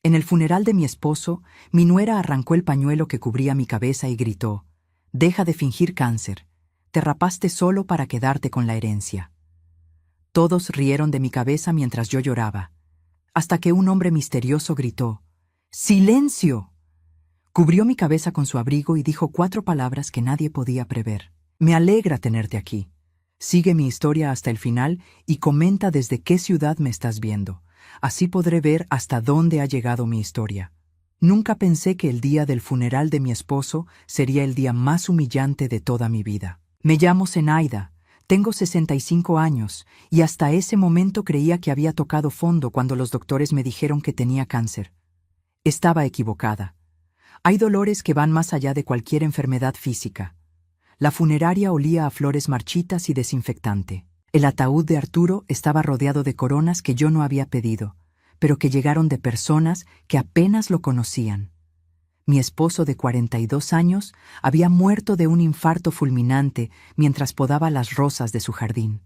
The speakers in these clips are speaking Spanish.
En el funeral de mi esposo, mi nuera arrancó el pañuelo que cubría mi cabeza y gritó: «Deja de fingir cáncer. Te rapaste solo para quedarte con la herencia». Todos rieron de mi cabeza mientras yo lloraba, hasta que un hombre misterioso gritó: «¡Silencio!». Cubrió mi cabeza con su abrigo y dijo 4 palabras que nadie podía prever. «Me alegra tenerte aquí. Sigue mi historia hasta el final y comenta desde qué ciudad me estás viendo. Así podré ver hasta dónde ha llegado mi historia». Nunca pensé que el día del funeral de mi esposo sería el día más humillante de toda mi vida. Me llamo Zenaida, tengo 65 años y hasta ese momento creía que había tocado fondo cuando los doctores me dijeron que tenía cáncer. Estaba equivocada. Hay dolores que van más allá de cualquier enfermedad física. La funeraria olía a flores marchitas y desinfectante. El ataúd de Arturo estaba rodeado de coronas que yo no había pedido, pero que llegaron de personas que apenas lo conocían. Mi esposo de 42 años había muerto de un infarto fulminante mientras podaba las rosas de su jardín.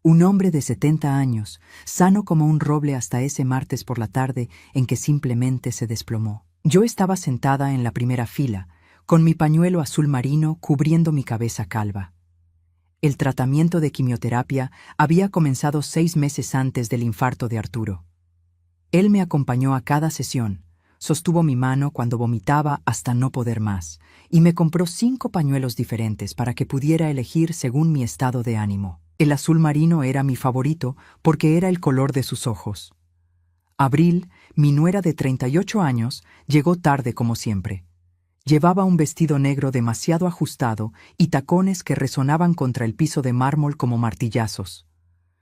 Un hombre de 70 años, sano como un roble hasta ese martes por la tarde en que simplemente se desplomó. Yo estaba sentada en la primera fila, con mi pañuelo azul marino cubriendo mi cabeza calva. El tratamiento de quimioterapia había comenzado 6 meses antes del infarto de Arturo. Él me acompañó a cada sesión, sostuvo mi mano cuando vomitaba hasta no poder más, y me compró 5 pañuelos diferentes para que pudiera elegir según mi estado de ánimo. El azul marino era mi favorito porque era el color de sus ojos. Abril, mi nuera de 38 años, llegó tarde como siempre. Llevaba un vestido negro demasiado ajustado y tacones que resonaban contra el piso de mármol como martillazos.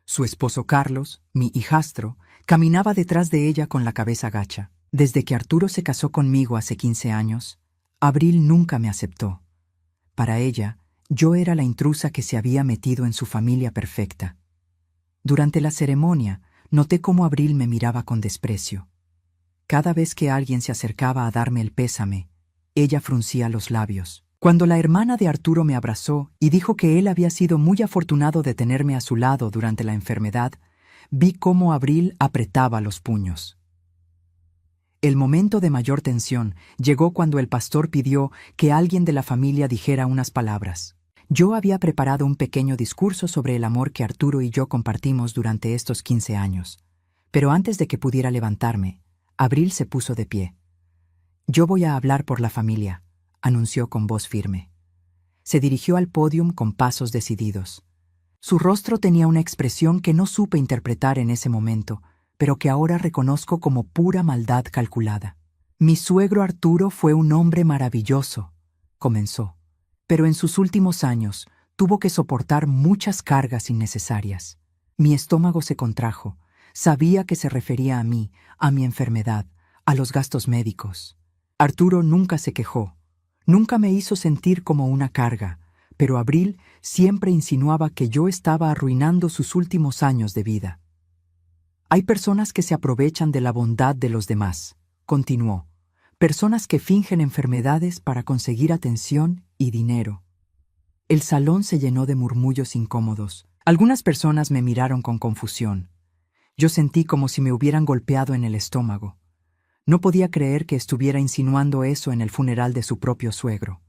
Su esposo Carlos, mi hijastro, caminaba detrás de ella con la cabeza gacha. Desde que Arturo se casó conmigo hace 15 años, Abril nunca me aceptó. Para ella, yo era la intrusa que se había metido en su familia perfecta. Durante la ceremonia, noté cómo Abril me miraba con desprecio. Cada vez que alguien se acercaba a darme el pésame, ella fruncía los labios. Cuando la hermana de Arturo me abrazó y dijo que él había sido muy afortunado de tenerme a su lado durante la enfermedad, vi cómo Abril apretaba los puños. El momento de mayor tensión llegó cuando el pastor pidió que alguien de la familia dijera unas palabras. Yo había preparado un pequeño discurso sobre el amor que Arturo y yo compartimos durante estos 15 años, pero antes de que pudiera levantarme, Abril se puso de pie. «Yo voy a hablar por la familia», anunció con voz firme. Se dirigió al pódium con pasos decididos. Su rostro tenía una expresión que no supe interpretar en ese momento, pero que ahora reconozco como pura maldad calculada. «Mi suegro Arturo fue un hombre maravilloso», comenzó, «pero en sus últimos años tuvo que soportar muchas cargas innecesarias». Mi estómago se contrajo. Sabía que se refería a mí, a mi enfermedad, a los gastos médicos. Arturo nunca se quejó. Nunca me hizo sentir como una carga, pero Abril siempre insinuaba que yo estaba arruinando sus últimos años de vida. «Hay personas que se aprovechan de la bondad de los demás», continuó. «Personas que fingen enfermedades para conseguir atención y dinero». El salón se llenó de murmullos incómodos. Algunas personas me miraron con confusión. Yo sentí como si me hubieran golpeado en el estómago. No podía creer que estuviera insinuando eso en el funeral de su propio suegro.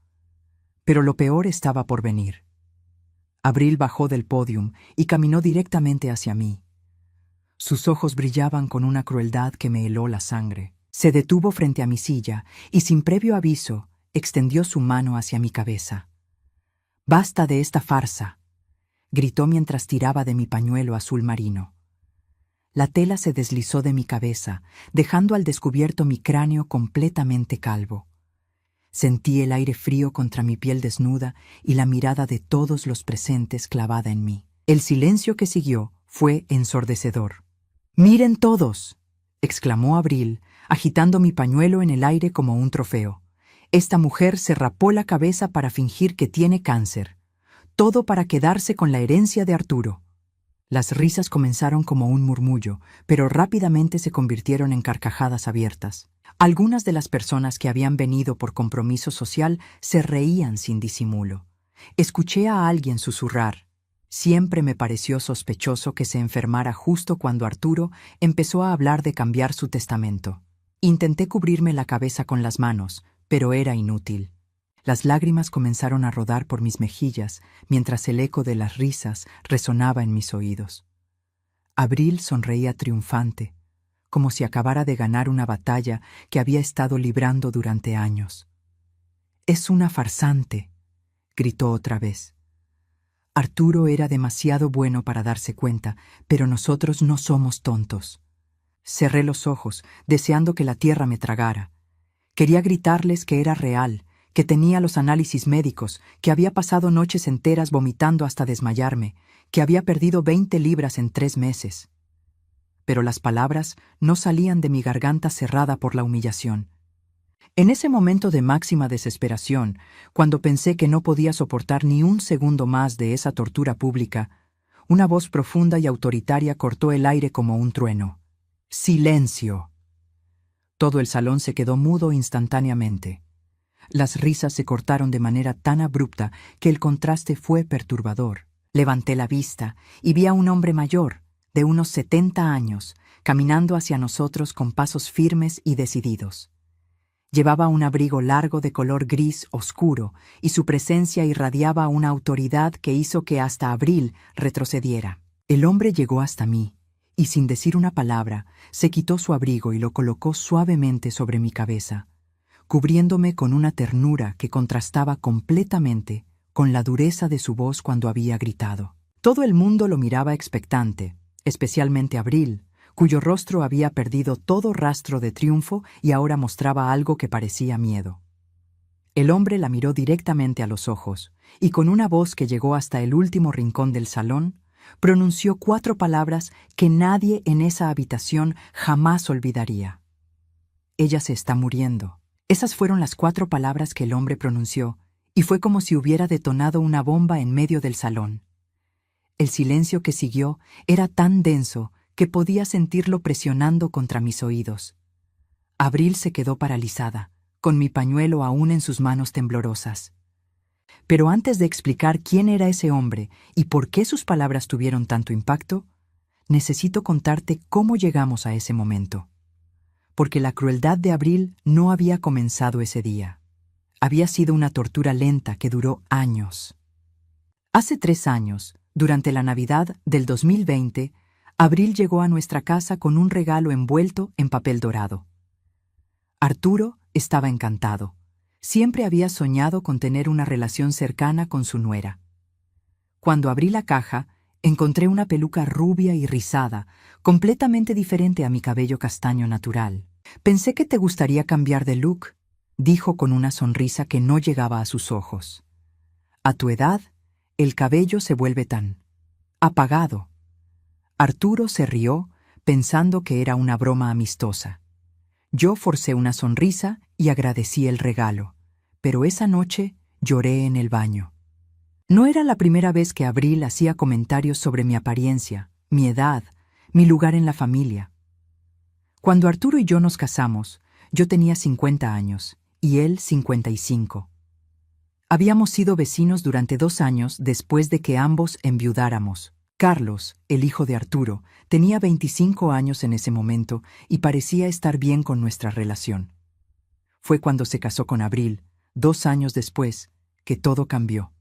Pero lo peor estaba por venir. Abril bajó del pódium y caminó directamente hacia mí. Sus ojos brillaban con una crueldad que me heló la sangre. Se detuvo frente a mi silla y, sin previo aviso, extendió su mano hacia mi cabeza. «Basta de esta farsa», gritó mientras tiraba de mi pañuelo azul marino. La tela se deslizó de mi cabeza, dejando al descubierto mi cráneo completamente calvo. Sentí el aire frío contra mi piel desnuda y la mirada de todos los presentes clavada en mí. El silencio que siguió fue ensordecedor. «¡Miren todos!», exclamó Abril, agitando mi pañuelo en el aire como un trofeo. «Esta mujer se rapó la cabeza para fingir que tiene cáncer. Todo para quedarse con la herencia de Arturo». Las risas comenzaron como un murmullo, pero rápidamente se convirtieron en carcajadas abiertas. Algunas de las personas que habían venido por compromiso social se reían sin disimulo. Escuché a alguien susurrar. Siempre me pareció sospechoso que se enfermara justo cuando Arturo empezó a hablar de cambiar su testamento. Intenté cubrirme la cabeza con las manos, pero era inútil. Las lágrimas comenzaron a rodar por mis mejillas mientras el eco de las risas resonaba en mis oídos. Abril sonreía triunfante, como si acabara de ganar una batalla que había estado librando durante años. «Es una farsante», gritó otra vez. Arturo era demasiado bueno para darse cuenta, pero nosotros no somos tontos. Cerré los ojos, deseando que la tierra me tragara. Quería gritarles que era real, que tenía los análisis médicos, que había pasado noches enteras vomitando hasta desmayarme, que había perdido 20 libras en 3 meses. Pero las palabras no salían de mi garganta cerrada por la humillación. En ese momento de máxima desesperación, cuando pensé que no podía soportar ni un segundo más de esa tortura pública, una voz profunda y autoritaria cortó el aire como un trueno. ¡Silencio! Todo el salón se quedó mudo instantáneamente. Las risas se cortaron de manera tan abrupta que el contraste fue perturbador. Levanté la vista y vi a un hombre mayor, de unos 70 años, caminando hacia nosotros con pasos firmes y decididos. Llevaba un abrigo largo de color gris oscuro y su presencia irradiaba una autoridad que hizo que hasta Abril retrocediera. El hombre llegó hasta mí y, sin decir una palabra, se quitó su abrigo y lo colocó suavemente sobre mi cabeza, cubriéndome con una ternura que contrastaba completamente con la dureza de su voz cuando había gritado. Todo el mundo lo miraba expectante, especialmente Abril, cuyo rostro había perdido todo rastro de triunfo y ahora mostraba algo que parecía miedo. El hombre la miró directamente a los ojos y, con una voz que llegó hasta el último rincón del salón, pronunció 4 palabras que nadie en esa habitación jamás olvidaría. «Ella se está muriendo». Esas fueron las 4 palabras que el hombre pronunció, y fue como si hubiera detonado una bomba en medio del salón. El silencio que siguió era tan denso que podía sentirlo presionando contra mis oídos. Abril se quedó paralizada, con mi pañuelo aún en sus manos temblorosas. Pero antes de explicar quién era ese hombre y por qué sus palabras tuvieron tanto impacto, necesito contarte cómo llegamos a ese momento. Porque la crueldad de Abril no había comenzado ese día. Había sido una tortura lenta que duró años. Hace 3 años, durante la Navidad del 2020, Abril llegó a nuestra casa con un regalo envuelto en papel dorado. Arturo estaba encantado. Siempre había soñado con tener una relación cercana con su nuera. Cuando abrí la caja, encontré una peluca rubia y rizada, completamente diferente a mi cabello castaño natural. «Pensé que te gustaría cambiar de look», dijo con una sonrisa que no llegaba a sus ojos. «A tu edad, el cabello se vuelve tan apagado». Arturo se rió, pensando que era una broma amistosa. Yo forcé una sonrisa y agradecí el regalo, pero esa noche lloré en el baño. No era la primera vez que Abril hacía comentarios sobre mi apariencia, mi edad, mi lugar en la familia. Cuando Arturo y yo nos casamos, yo tenía 50 años y él 55. Habíamos sido vecinos durante 2 años después de que ambos enviudáramos. Carlos, el hijo de Arturo, tenía 25 años en ese momento y parecía estar bien con nuestra relación. Fue cuando se casó con Abril, 2 años después, que todo cambió.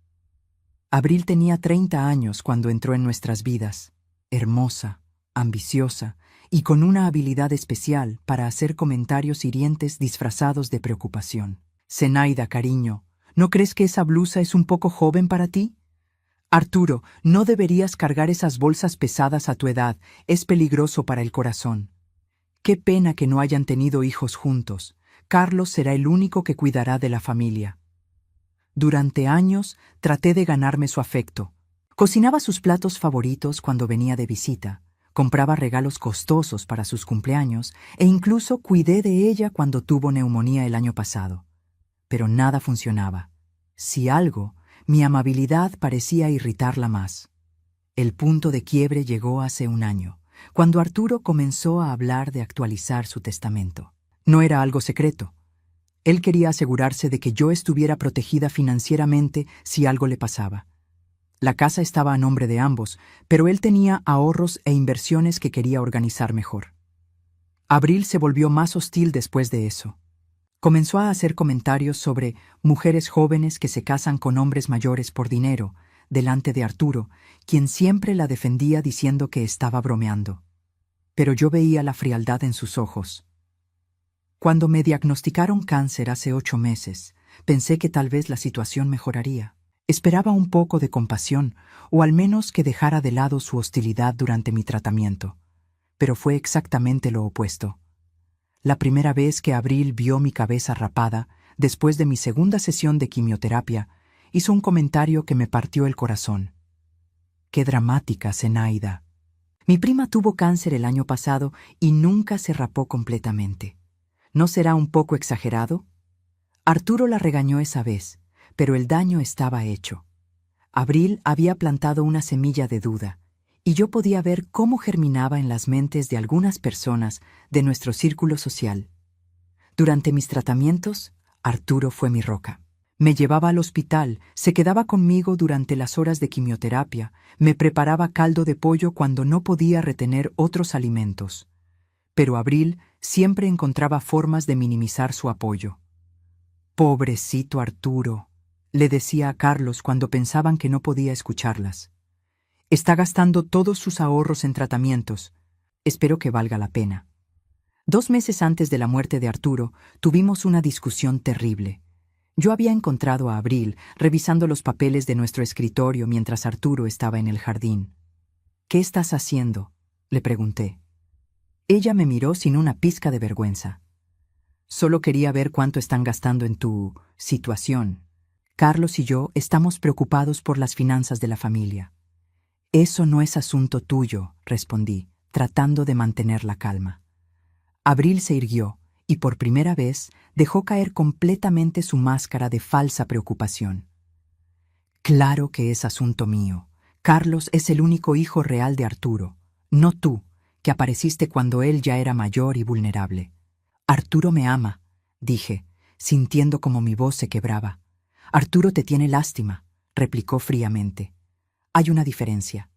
Abril tenía 30 años cuando entró en nuestras vidas, hermosa, ambiciosa y con una habilidad especial para hacer comentarios hirientes disfrazados de preocupación. «Zenaida, cariño, ¿no crees que esa blusa es un poco joven para ti? Arturo, no deberías cargar esas bolsas pesadas a tu edad, es peligroso para el corazón. Qué pena que no hayan tenido hijos juntos. Carlos será el único que cuidará de la familia». Durante años traté de ganarme su afecto. Cocinaba sus platos favoritos cuando venía de visita, compraba regalos costosos para sus cumpleaños e incluso cuidé de ella cuando tuvo neumonía el año pasado. Pero nada funcionaba. Si algo, mi amabilidad parecía irritarla más. El punto de quiebre llegó hace 1 año, cuando Arturo comenzó a hablar de actualizar su testamento. No era algo secreto. Él quería asegurarse de que yo estuviera protegida financieramente si algo le pasaba. La casa estaba a nombre de ambos, pero él tenía ahorros e inversiones que quería organizar mejor. Abril se volvió más hostil después de eso. Comenzó a hacer comentarios sobre mujeres jóvenes que se casan con hombres mayores por dinero, delante de Arturo, quien siempre la defendía diciendo que estaba bromeando. Pero yo veía la frialdad en sus ojos. Cuando me diagnosticaron cáncer hace 8 meses, pensé que tal vez la situación mejoraría. Esperaba un poco de compasión, o al menos que dejara de lado su hostilidad durante mi tratamiento. Pero fue exactamente lo opuesto. La primera vez que Abril vio mi cabeza rapada, después de mi segunda sesión de quimioterapia, hizo un comentario que me partió el corazón. «Qué dramática, Zenaida. Mi prima tuvo cáncer el año pasado y nunca se rapó completamente. ¿No será un poco exagerado?» Arturo la regañó esa vez, pero el daño estaba hecho. Abril había plantado una semilla de duda, y yo podía ver cómo germinaba en las mentes de algunas personas de nuestro círculo social. Durante mis tratamientos, Arturo fue mi roca. Me llevaba al hospital, se quedaba conmigo durante las horas de quimioterapia, me preparaba caldo de pollo cuando no podía retener otros alimentos. Pero Abril siempre encontraba formas de minimizar su apoyo. «Pobrecito Arturo», le decía a Carlos cuando pensaban que no podía escucharlas. «Está gastando todos sus ahorros en tratamientos. Espero que valga la pena». 2 meses antes de la muerte de Arturo, tuvimos una discusión terrible. Yo había encontrado a Abril revisando los papeles de nuestro escritorio mientras Arturo estaba en el jardín. «¿Qué estás haciendo?», le pregunté. Ella me miró sin una pizca de vergüenza. «Solo quería ver cuánto están gastando en tu situación. Carlos y yo estamos preocupados por las finanzas de la familia». «Eso no es asunto tuyo», respondí, tratando de mantener la calma. Abril se irguió y por primera vez dejó caer completamente su máscara de falsa preocupación. «Claro que es asunto mío. Carlos es el único hijo real de Arturo, no tú, que apareciste cuando él ya era mayor y vulnerable». «Arturo me ama», dije, sintiendo como mi voz se quebraba. «Arturo te tiene lástima», replicó fríamente. «Hay una diferencia.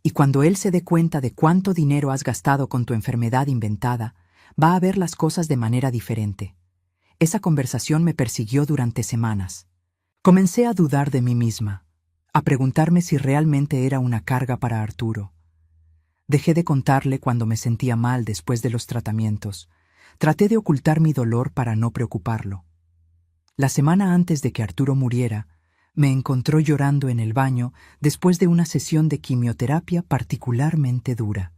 Y cuando él se dé cuenta de cuánto dinero has gastado con tu enfermedad inventada, va a ver las cosas de manera diferente». Esa conversación me persiguió durante semanas. Comencé a dudar de mí misma, a preguntarme si realmente era una carga para Arturo. Dejé de contarle cuando me sentía mal después de los tratamientos. Traté de ocultar mi dolor para no preocuparlo. La semana antes de que Arturo muriera, me encontró llorando en el baño después de una sesión de quimioterapia particularmente dura.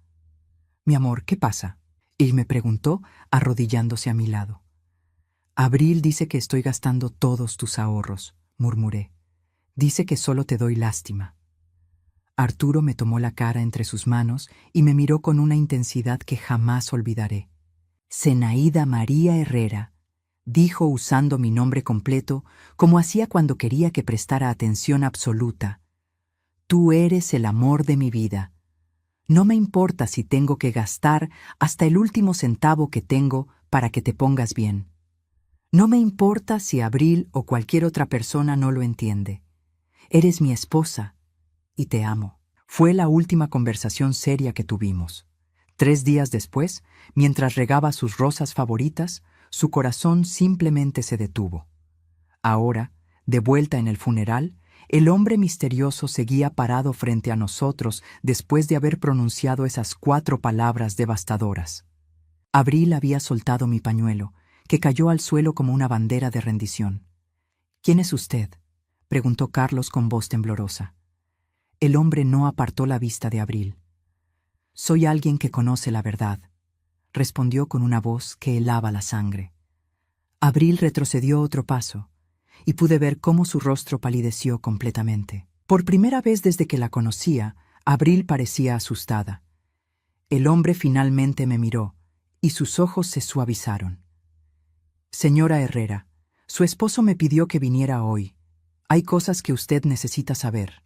«Mi amor, ¿qué pasa?», y me preguntó, arrodillándose a mi lado. «Abril dice que estoy gastando todos tus ahorros», murmuré. «Dice que solo te doy lástima». Arturo me tomó la cara entre sus manos y me miró con una intensidad que jamás olvidaré. «Zenaida María Herrera», dijo usando mi nombre completo, como hacía cuando quería que prestara atención absoluta. «Tú eres el amor de mi vida. No me importa si tengo que gastar hasta el último centavo que tengo para que te pongas bien. No me importa si Abril o cualquier otra persona no lo entiende. Eres mi esposa y te amo». Fue la última conversación seria que tuvimos. 3 días después, mientras regaba sus rosas favoritas, su corazón simplemente se detuvo. Ahora, de vuelta en el funeral, el hombre misterioso seguía parado frente a nosotros después de haber pronunciado esas 4 palabras devastadoras. Abril había soltado mi pañuelo, que cayó al suelo como una bandera de rendición. «¿Quién es usted?», preguntó Carlos con voz temblorosa. El hombre no apartó la vista de Abril. «Soy alguien que conoce la verdad», respondió con una voz que helaba la sangre. Abril retrocedió otro paso, y pude ver cómo su rostro palideció completamente. Por primera vez desde que la conocía, Abril parecía asustada. El hombre finalmente me miró, y sus ojos se suavizaron. «Señora Herrera, su esposo me pidió que viniera hoy. Hay cosas que usted necesita saber».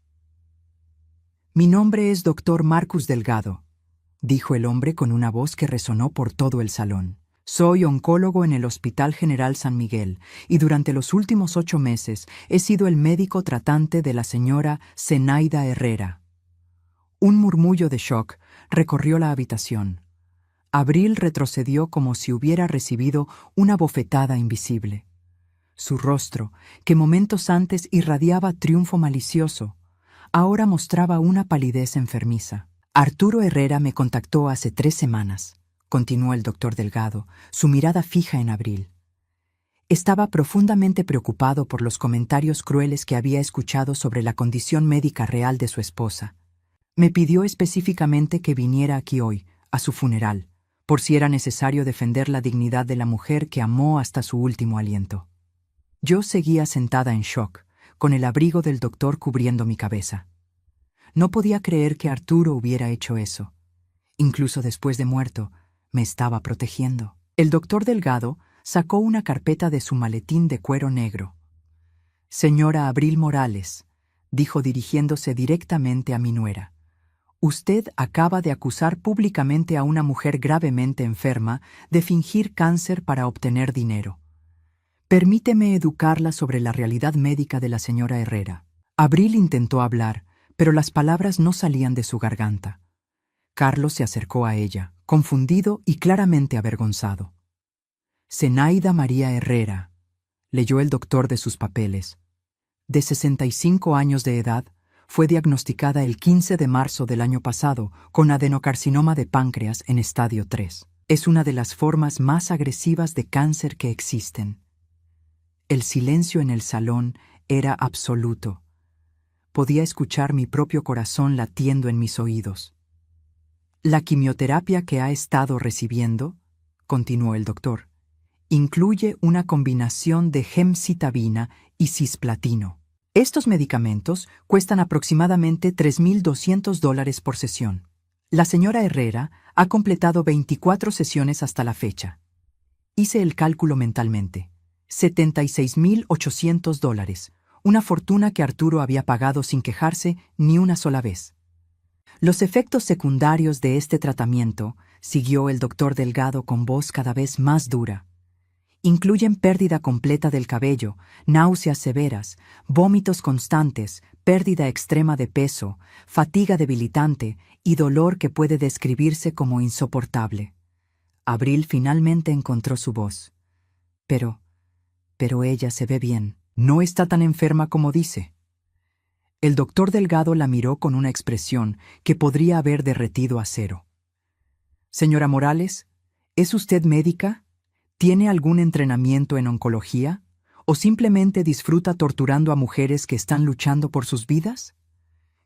«Mi nombre es Dr. Marcus Delgado», dijo el hombre con una voz que resonó por todo el salón. «Soy oncólogo en el Hospital General San Miguel y durante los últimos 8 meses he sido el médico tratante de la señora Zenaida Herrera». Un murmullo de shock recorrió la habitación. Abril retrocedió como si hubiera recibido una bofetada invisible. Su rostro, que momentos antes irradiaba triunfo malicioso, ahora mostraba una palidez enfermiza. Arturo Herrera me contactó hace 3 semanas, continuó el doctor Delgado, su mirada fija en Abril. Estaba profundamente preocupado por los comentarios crueles que había escuchado sobre la condición médica real de su esposa. Me pidió específicamente que viniera aquí hoy, a su funeral, por si era necesario defender la dignidad de la mujer que amó hasta su último aliento. Yo seguía sentada en shock, con el abrigo del doctor cubriendo mi cabeza. No podía creer que Arturo hubiera hecho eso. Incluso después de muerto, me estaba protegiendo. El doctor Delgado sacó una carpeta de su maletín de cuero negro. «Señora Abril Morales», dijo dirigiéndose directamente a mi nuera, «usted acaba de acusar públicamente a una mujer gravemente enferma de fingir cáncer para obtener dinero. Permíteme educarla sobre la realidad médica de la señora Herrera». Abril intentó hablar, pero las palabras no salían de su garganta. Carlos se acercó a ella, confundido y claramente avergonzado. «Zenaida María Herrera», leyó el doctor de sus papeles. De 65 años de edad, fue diagnosticada el 15 de marzo del año pasado con adenocarcinoma de páncreas en estadio 3. Es una de las formas más agresivas de cáncer que existen. El silencio en el salón era absoluto. Podía escuchar mi propio corazón latiendo en mis oídos. «La quimioterapia que ha estado recibiendo», continuó el doctor, «incluye una combinación de gemcitabina y cisplatino. Estos medicamentos cuestan aproximadamente $3,200 por sesión. La señora Herrera ha completado 24 sesiones hasta la fecha. Hice el cálculo mentalmente. $76,800, una fortuna que Arturo había pagado sin quejarse ni una sola vez. Los efectos secundarios de este tratamiento», siguió el doctor Delgado con voz cada vez más dura, «incluyen pérdida completa del cabello, náuseas severas, vómitos constantes, pérdida extrema de peso, fatiga debilitante y dolor que puede describirse como insoportable». Abril finalmente encontró su voz. Pero ella se ve bien. No está tan enferma como dice». El doctor Delgado la miró con una expresión que podría haber derretido acero. «Señora Morales, ¿es usted médica? ¿Tiene algún entrenamiento en oncología? ¿O simplemente disfruta torturando a mujeres que están luchando por sus vidas?»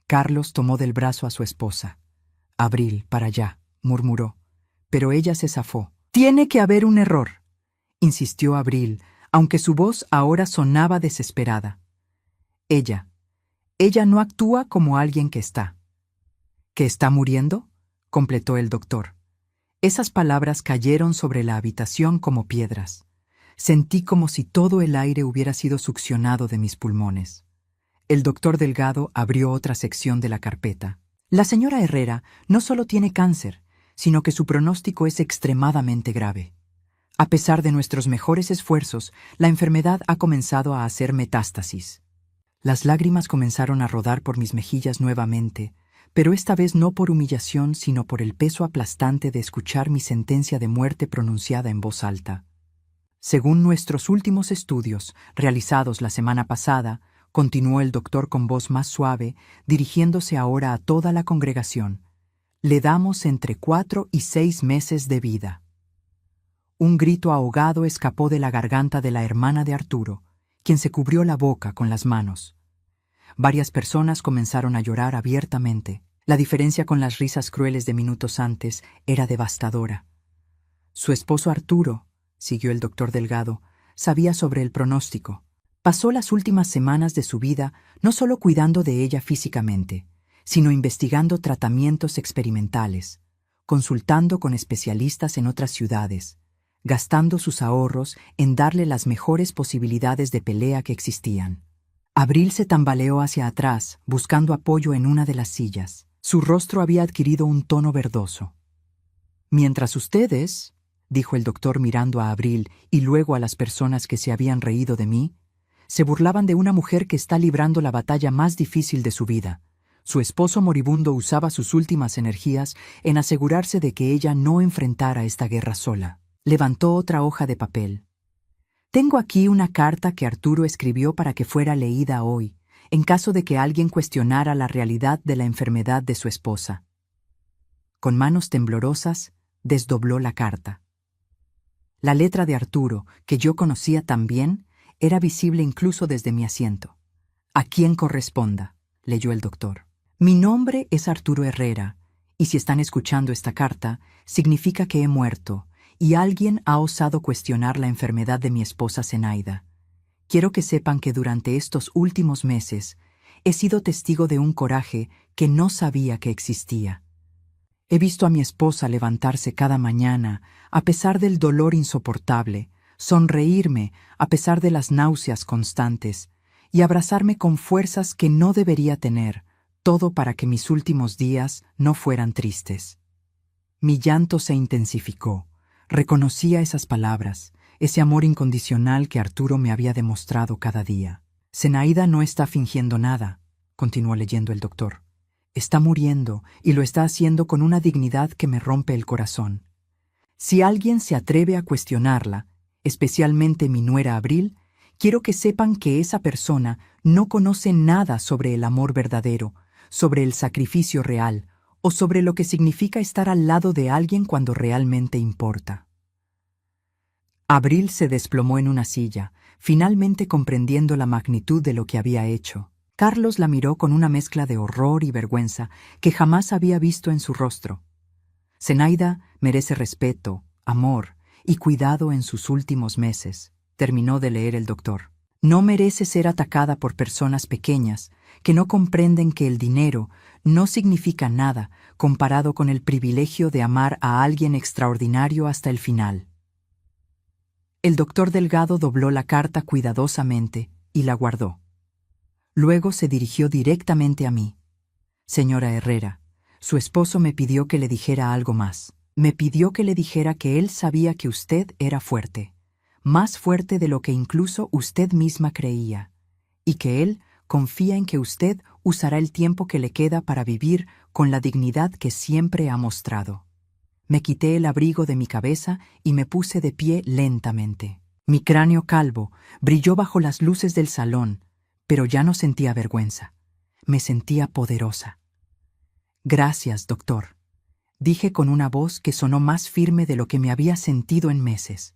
Carlos tomó del brazo a su esposa. «Abril, para allá», murmuró, pero ella se zafó. «Tiene que haber un error», insistió Abril, aunque su voz ahora sonaba desesperada. Ella no actúa como alguien que está». «¿Que está muriendo?», completó el doctor. Esas palabras cayeron sobre la habitación como piedras. Sentí como si todo el aire hubiera sido succionado de mis pulmones. El doctor Delgado abrió otra sección de la carpeta. «La señora Herrera no solo tiene cáncer, sino que su pronóstico es extremadamente grave. A pesar de nuestros mejores esfuerzos, la enfermedad ha comenzado a hacer metástasis». Las lágrimas comenzaron a rodar por mis mejillas nuevamente, pero esta vez no por humillación, sino por el peso aplastante de escuchar mi sentencia de muerte pronunciada en voz alta. «Según nuestros últimos estudios, realizados la semana pasada», continuó el doctor con voz más suave, dirigiéndose ahora a toda la congregación, «le damos entre 4 y 6 meses de vida». Un grito ahogado escapó de la garganta de la hermana de Arturo, quien se cubrió la boca con las manos. Varias personas comenzaron a llorar abiertamente. La diferencia con las risas crueles de minutos antes era devastadora. Su esposo Arturo, siguió el doctor Delgado, sabía sobre el pronóstico. Pasó las últimas semanas de su vida no solo cuidando de ella físicamente, sino investigando tratamientos experimentales, consultando con especialistas en otras ciudades, gastando sus ahorros en darle las mejores posibilidades de pelea que existían. Abril se tambaleó hacia atrás, buscando apoyo en una de las sillas. Su rostro había adquirido un tono verdoso. «Mientras ustedes», dijo el doctor mirando a Abril y luego a las personas que se habían reído de mí, «se burlaban de una mujer que está librando la batalla más difícil de su vida, Su esposo moribundo usaba sus últimas energías en asegurarse de que ella no enfrentara esta guerra sola. Levantó otra hoja de papel. Tengo aquí una carta que Arturo escribió para que fuera leída hoy, en caso de que alguien cuestionara la realidad de la enfermedad de su esposa. Con manos temblorosas, desdobló la carta. La letra de Arturo, que yo conocía tan bien, era visible incluso desde mi asiento. «A quien corresponda», leyó el doctor. «Mi nombre es Arturo Herrera, y si están escuchando esta carta, significa que he muerto, y alguien ha osado cuestionar la enfermedad de mi esposa Zenaida. Quiero que sepan que durante estos últimos meses he sido testigo de un coraje que no sabía que existía. He visto a mi esposa levantarse cada mañana, a pesar del dolor insoportable, sonreírme a pesar de las náuseas constantes, y abrazarme con fuerzas que no debería tener, todo para que mis últimos días no fueran tristes. Mi llanto se intensificó. Reconocía esas palabras, ese amor incondicional que Arturo me había demostrado cada día. Zenaida no está fingiendo nada, continuó leyendo el doctor. Está muriendo y lo está haciendo con una dignidad que me rompe el corazón. Si alguien se atreve a cuestionarla, especialmente mi nuera Abril, quiero que sepan que esa persona no conoce nada sobre el amor verdadero, sobre el sacrificio real, o sobre lo que significa estar al lado de alguien cuando realmente importa». Abril se desplomó en una silla, finalmente comprendiendo la magnitud de lo que había hecho. Carlos la miró con una mezcla de horror y vergüenza que jamás había visto en su rostro. «Zenaida merece respeto, amor y cuidado en sus últimos meses», terminó de leer el doctor. «No merece ser atacada por personas pequeñas que no comprenden que el dinero no significa nada comparado con el privilegio de amar a alguien extraordinario hasta el final». El doctor Delgado dobló la carta cuidadosamente y la guardó. Luego se dirigió directamente a mí. «Señora Herrera, su esposo me pidió que le dijera algo más. Me pidió que le dijera que él sabía que usted era fuerte, más fuerte de lo que incluso usted misma creía, y que él confía en que usted usará el tiempo que le queda para vivir con la dignidad que siempre ha mostrado». Me quité el abrigo de mi cabeza y me puse de pie lentamente. Mi cráneo calvo brilló bajo las luces del salón, pero ya no sentía vergüenza. Me sentía poderosa. «Gracias, doctor», dije con una voz que sonó más firme de lo que me había sentido en meses.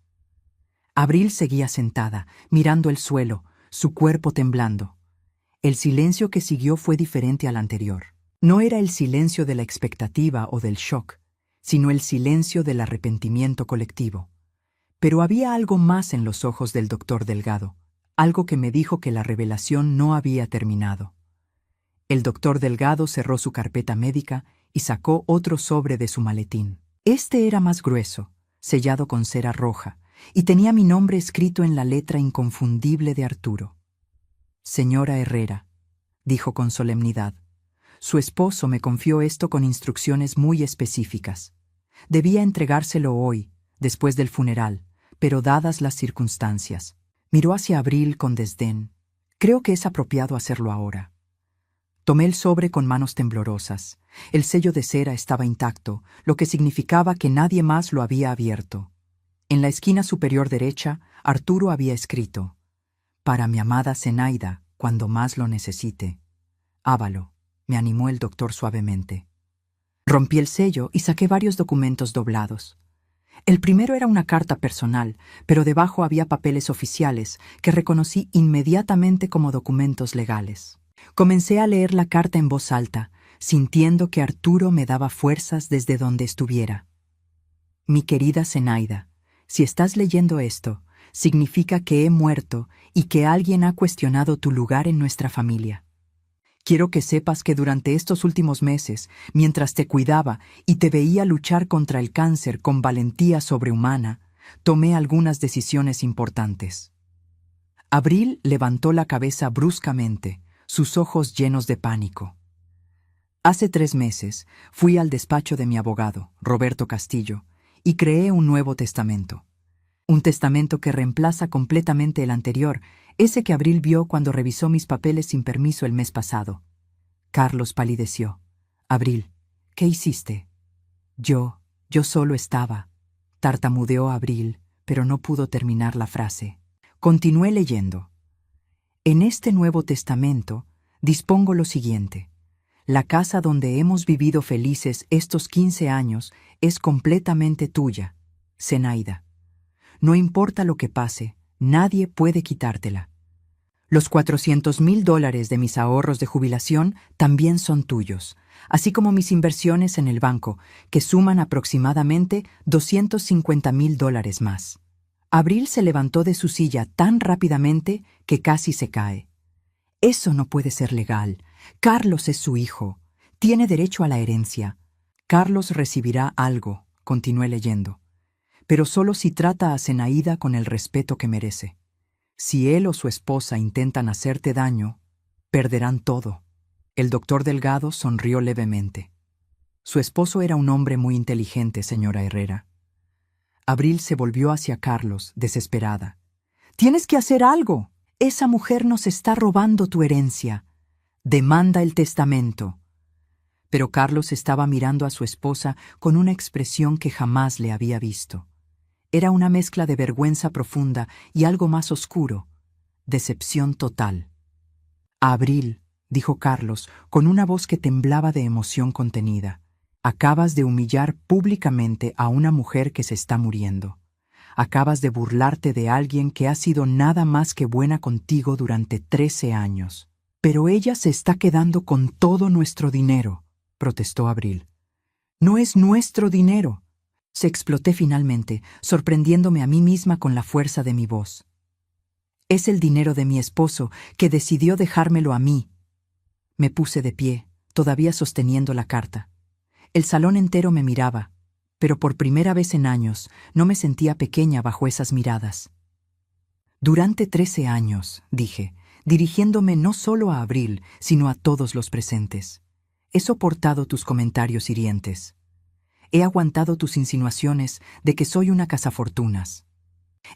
Abril seguía sentada, mirando el suelo, su cuerpo temblando. El silencio que siguió fue diferente al anterior. No era el silencio de la expectativa o del shock, sino el silencio del arrepentimiento colectivo. Pero había algo más en los ojos del doctor Delgado, algo que me dijo que la revelación no había terminado. El doctor Delgado cerró su carpeta médica y sacó otro sobre de su maletín. Este era más grueso, sellado con cera roja, y tenía mi nombre escrito en la letra inconfundible de Arturo. «Señora Herrera», dijo con solemnidad, «su esposo me confió esto con instrucciones muy específicas. Debía entregárselo hoy, después del funeral, pero dadas las circunstancias». Miró hacia Abril con desdén. «Creo que es apropiado hacerlo ahora». Tomé el sobre con manos temblorosas. El sello de cera estaba intacto, lo que significaba que nadie más lo había abierto. En la esquina superior derecha, Arturo había escrito: «Para mi amada Zenaida, cuando más lo necesite. Ávalo», me animó el doctor suavemente. Rompí el sello y saqué varios documentos doblados. El primero era una carta personal, pero debajo había papeles oficiales que reconocí inmediatamente como documentos legales. Comencé a leer la carta en voz alta, sintiendo que Arturo me daba fuerzas desde donde estuviera. «Mi querida Zenaida, si estás leyendo esto, significa que he muerto y que alguien ha cuestionado tu lugar en nuestra familia. Quiero que sepas que durante estos últimos meses, mientras te cuidaba y te veía luchar contra el cáncer con valentía sobrehumana, tomé algunas decisiones importantes». Abril levantó la cabeza bruscamente, sus ojos llenos de pánico. «Hace 3 meses fui al despacho de mi abogado, Roberto Castillo, y creé un nuevo testamento. Un testamento que reemplaza completamente el anterior, ese que Abril vio cuando revisó mis papeles sin permiso el mes pasado. Carlos palideció. Abril, ¿qué hiciste? Yo solo estaba. Tartamudeó Abril, pero no pudo terminar la frase. Continué leyendo. En este Nuevo Testamento dispongo lo siguiente. La casa donde hemos vivido felices estos 15 años es completamente tuya, Zenaida. No importa lo que pase, nadie puede quitártela. Los $400,000 de mis ahorros de jubilación también son tuyos, así como mis inversiones en el banco, que suman aproximadamente $250,000 más. Abril se levantó de su silla tan rápidamente que casi se cae. Eso no puede ser legal. Carlos es su hijo. Tiene derecho a la herencia. Carlos recibirá algo, continué leyendo, pero solo si trata a Zenaida con el respeto que merece. Si él o su esposa intentan hacerte daño, perderán todo. El doctor Delgado sonrió levemente. Su esposo era un hombre muy inteligente, señora Herrera. Abril se volvió hacia Carlos, desesperada. «¡Tienes que hacer algo! Esa mujer nos está robando tu herencia. Demanda el testamento». Pero Carlos estaba mirando a su esposa con una expresión que jamás le había visto. Era una mezcla de vergüenza profunda y algo más oscuro, decepción total. «Abril», dijo Carlos, con una voz que temblaba de emoción contenida, «acabas de humillar públicamente a una mujer que se está muriendo. Acabas de burlarte de alguien que ha sido nada más que buena contigo durante 13 años. Pero ella se está quedando con todo nuestro dinero», protestó Abril. «No es nuestro dinero». Se exploté finalmente, sorprendiéndome a mí misma con la fuerza de mi voz. «Es el dinero de mi esposo, que decidió dejármelo a mí». Me puse de pie, todavía sosteniendo la carta. El salón entero me miraba, pero por primera vez en años no me sentía pequeña bajo esas miradas. «Durante 13 años», dije, dirigiéndome no solo a Abril, sino a todos los presentes, «he soportado tus comentarios hirientes. He aguantado tus insinuaciones de que soy una cazafortunas.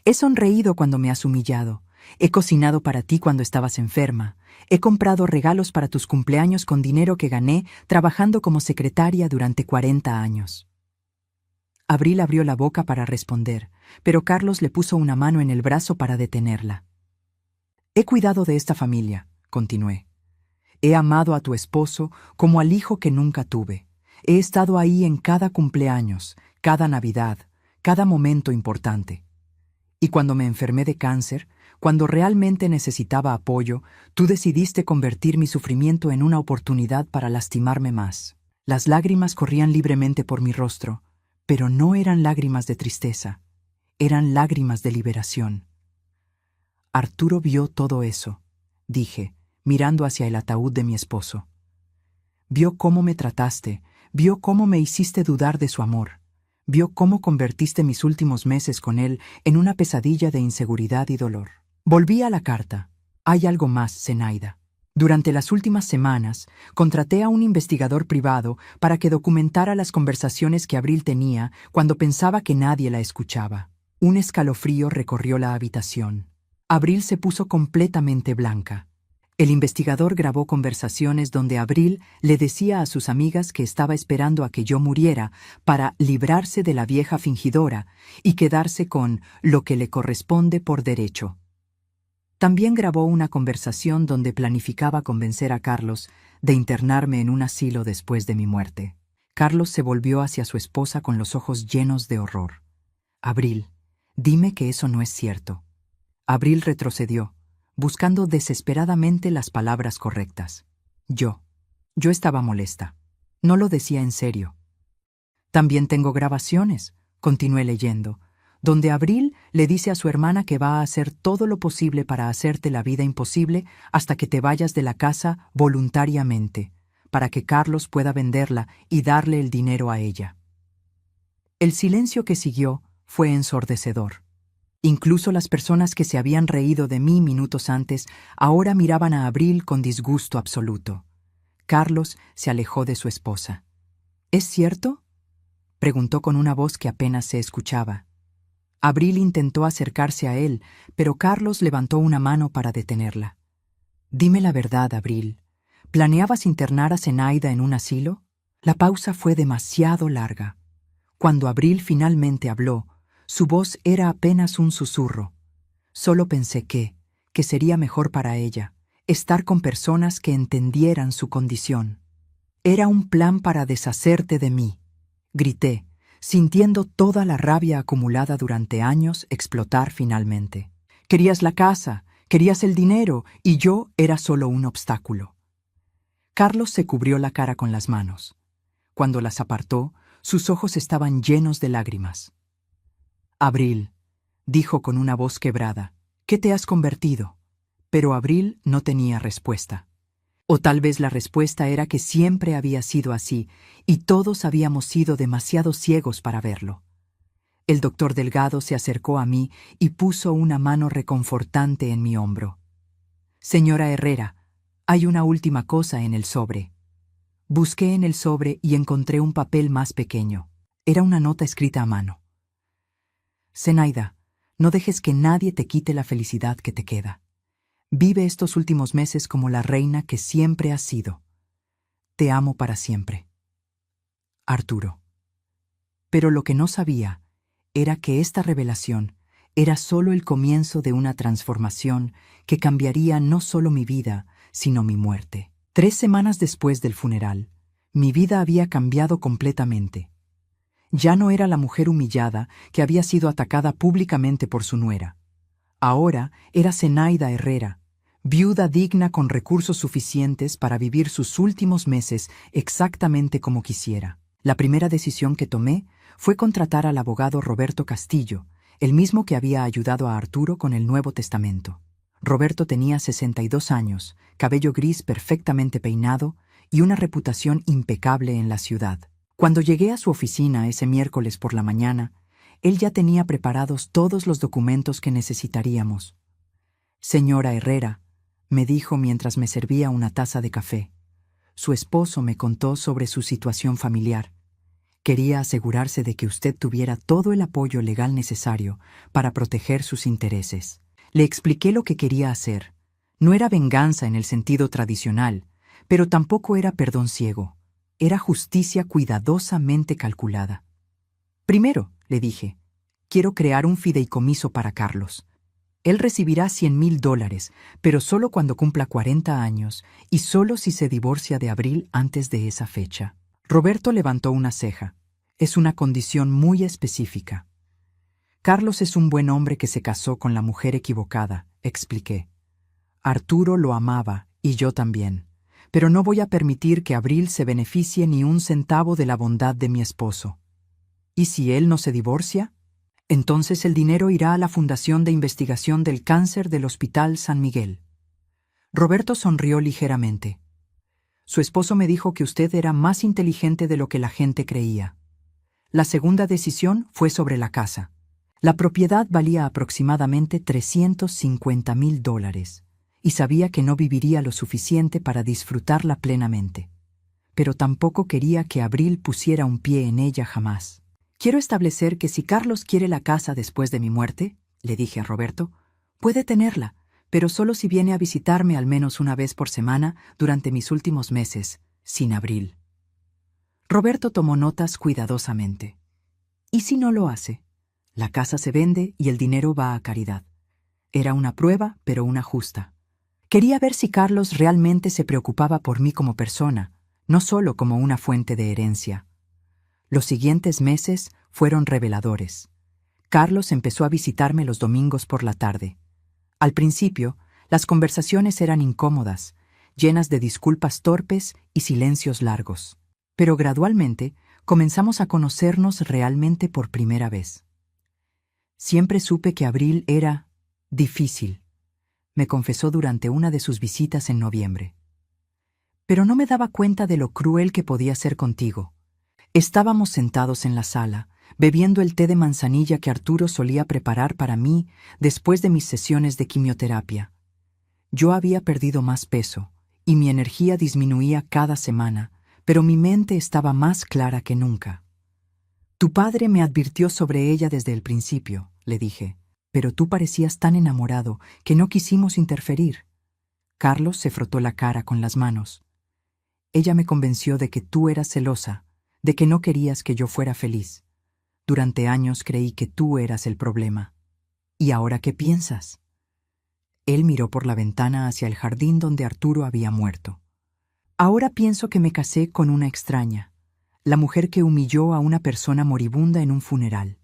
He sonreído cuando me has humillado. He cocinado para ti cuando estabas enferma. He comprado regalos para tus cumpleaños con dinero que gané trabajando como secretaria durante 40 años». Abril abrió la boca para responder, pero Carlos le puso una mano en el brazo para detenerla. «He cuidado de esta familia», continué. «He amado a tu esposo como al hijo que nunca tuve. He estado ahí en cada cumpleaños, cada Navidad, cada momento importante. Y cuando me enfermé de cáncer, cuando realmente necesitaba apoyo, tú decidiste convertir mi sufrimiento en una oportunidad para lastimarme más». Las lágrimas corrían libremente por mi rostro, pero no eran lágrimas de tristeza, eran lágrimas de liberación. «Arturo vio todo eso», dije, mirando hacia el ataúd de mi esposo. «Vio cómo me trataste, vio cómo me hiciste dudar de su amor, vio cómo convertiste mis últimos meses con él en una pesadilla de inseguridad y dolor». Volví a la carta. «Hay algo más, Zenaida. Durante las últimas semanas, contraté a un investigador privado para que documentara las conversaciones que Abril tenía cuando pensaba que nadie la escuchaba». Un escalofrío recorrió la habitación. Abril se puso completamente blanca. El investigador grabó conversaciones donde Abril le decía a sus amigas que estaba esperando a que yo muriera para librarse de la vieja fingidora y quedarse con lo que le corresponde por derecho. También grabó una conversación donde planificaba convencer a Carlos de internarme en un asilo después de mi muerte. Carlos se volvió hacia su esposa con los ojos llenos de horror. «Abril, dime que eso no es cierto». Abril retrocedió, buscando desesperadamente las palabras correctas. Yo estaba molesta. No lo decía en serio. «También tengo grabaciones», continué leyendo, donde Abril le dice a su hermana que va a hacer todo lo posible para hacerte la vida imposible hasta que te vayas de la casa voluntariamente, para que Carlos pueda venderla y darle el dinero a ella. El silencio que siguió fue ensordecedor. Incluso las personas que se habían reído de mí minutos antes ahora miraban a Abril con disgusto absoluto. Carlos se alejó de su esposa. «¿Es cierto?», preguntó con una voz que apenas se escuchaba. Abril intentó acercarse a él, pero Carlos levantó una mano para detenerla. «Dime la verdad, Abril. ¿Planeabas internar a Zenaida en un asilo? La pausa fue demasiado larga. Cuando Abril finalmente habló, su voz era apenas un susurro. Solo pensé que sería mejor para ella estar con personas que entendieran su condición. Era un plan para deshacerte de mí, grité, sintiendo toda la rabia acumulada durante años explotar finalmente. Querías la casa, querías el dinero, y yo era solo un obstáculo. Carlos se cubrió la cara con las manos. Cuando las apartó, sus ojos estaban llenos de lágrimas. Abril, dijo con una voz quebrada, ¿qué te has convertido? Pero Abril no tenía respuesta. O tal vez la respuesta era que siempre había sido así, y todos habíamos sido demasiado ciegos para verlo. El doctor Delgado se acercó a mí y puso una mano reconfortante en mi hombro. Señora Herrera, hay una última cosa en el sobre. Busqué en el sobre y encontré un papel más pequeño. Era una nota escrita a mano. Zenaida, no dejes que nadie te quite la felicidad que te queda. Vive estos últimos meses como la reina que siempre has sido. Te amo para siempre. Arturo. Pero lo que no sabía era que esta revelación era solo el comienzo de una transformación que cambiaría no solo mi vida, sino mi muerte. 3 semanas después del funeral, mi vida había cambiado completamente. Ya no era la mujer humillada que había sido atacada públicamente por su nuera. Ahora era Zenaida Herrera, viuda digna con recursos suficientes para vivir sus últimos meses exactamente como quisiera. La primera decisión que tomé fue contratar al abogado Roberto Castillo, el mismo que había ayudado a Arturo con el Nuevo Testamento. Roberto tenía 62 años, cabello gris perfectamente peinado y una reputación impecable en la ciudad. Cuando llegué a su oficina ese miércoles por la mañana, él ya tenía preparados todos los documentos que necesitaríamos. Señora Herrera, me dijo mientras me servía una taza de café. Su esposo me contó sobre su situación familiar. Quería asegurarse de que usted tuviera todo el apoyo legal necesario para proteger sus intereses. Le expliqué lo que quería hacer. No era venganza en el sentido tradicional, pero tampoco era perdón ciego. Era justicia cuidadosamente calculada. Primero, le dije, quiero crear un fideicomiso para Carlos. Él recibirá $100,000, pero solo cuando cumpla 40 años y solo si se divorcia de Abril antes de esa fecha. Roberto levantó una ceja. Es una condición muy específica. Carlos es un buen hombre que se casó con la mujer equivocada, expliqué. Arturo lo amaba y yo también, pero no voy a permitir que Abril se beneficie ni un centavo de la bondad de mi esposo. ¿Y si él no se divorcia? Entonces el dinero irá a la Fundación de Investigación del Cáncer del Hospital San Miguel. Roberto sonrió ligeramente. Su esposo me dijo que usted era más inteligente de lo que la gente creía. La segunda decisión fue sobre la casa. La propiedad valía aproximadamente $350,000 y sabía que no viviría lo suficiente para disfrutarla plenamente. Pero tampoco quería que Abril pusiera un pie en ella jamás. Quiero establecer que si Carlos quiere la casa después de mi muerte, le dije a Roberto, puede tenerla, pero solo si viene a visitarme al menos una vez por semana durante mis últimos meses, sin Abril. Roberto tomó notas cuidadosamente. ¿Y si no lo hace? La casa se vende y el dinero va a caridad. Era una prueba, pero una justa. Quería ver si Carlos realmente se preocupaba por mí como persona, no solo como una fuente de herencia. Los siguientes meses fueron reveladores. Carlos empezó a visitarme los domingos por la tarde. Al principio, las conversaciones eran incómodas, llenas de disculpas torpes y silencios largos. Pero gradualmente comenzamos a conocernos realmente por primera vez. Siempre supe que Abril era difícil, me confesó durante una de sus visitas en noviembre. Pero no me daba cuenta de lo cruel que podía ser contigo. Estábamos sentados en la sala, bebiendo el té de manzanilla que Arturo solía preparar para mí después de mis sesiones de quimioterapia. Yo había perdido más peso, y mi energía disminuía cada semana, pero mi mente estaba más clara que nunca. Tu padre me advirtió sobre ella desde el principio, le dije, pero tú parecías tan enamorado que no quisimos interferir. Carlos se frotó la cara con las manos. Ella me convenció de que tú eras celosa, de que no querías que yo fuera feliz. Durante años creí que tú eras el problema. ¿Y ahora qué piensas? Él miró por la ventana hacia el jardín donde Arturo había muerto. Ahora pienso que me casé con una extraña, la mujer que humilló a una persona moribunda en un funeral.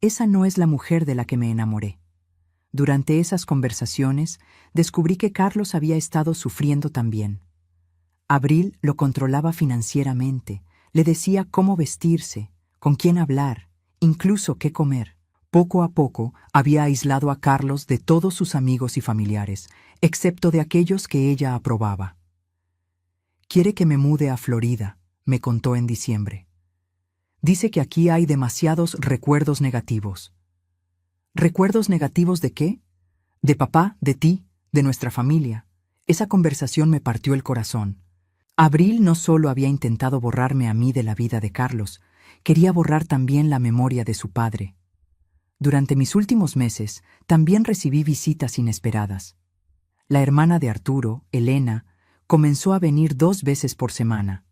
Esa no es la mujer de la que me enamoré. Durante esas conversaciones, descubrí que Carlos había estado sufriendo también. Abril lo controlaba financieramente, le decía cómo vestirse, con quién hablar, incluso qué comer. Poco a poco había aislado a Carlos de todos sus amigos y familiares, excepto de aquellos que ella aprobaba. Quiere que me mude a Florida, me contó en diciembre. Dice que aquí hay demasiados recuerdos negativos. ¿Recuerdos negativos de qué? De papá, de ti, de nuestra familia. Esa conversación me partió el corazón. Abril no solo había intentado borrarme a mí de la vida de Carlos, quería borrar también la memoria de su padre. Durante mis últimos meses, también recibí visitas inesperadas. La hermana de Arturo, Elena, comenzó a venir 2 veces por semana.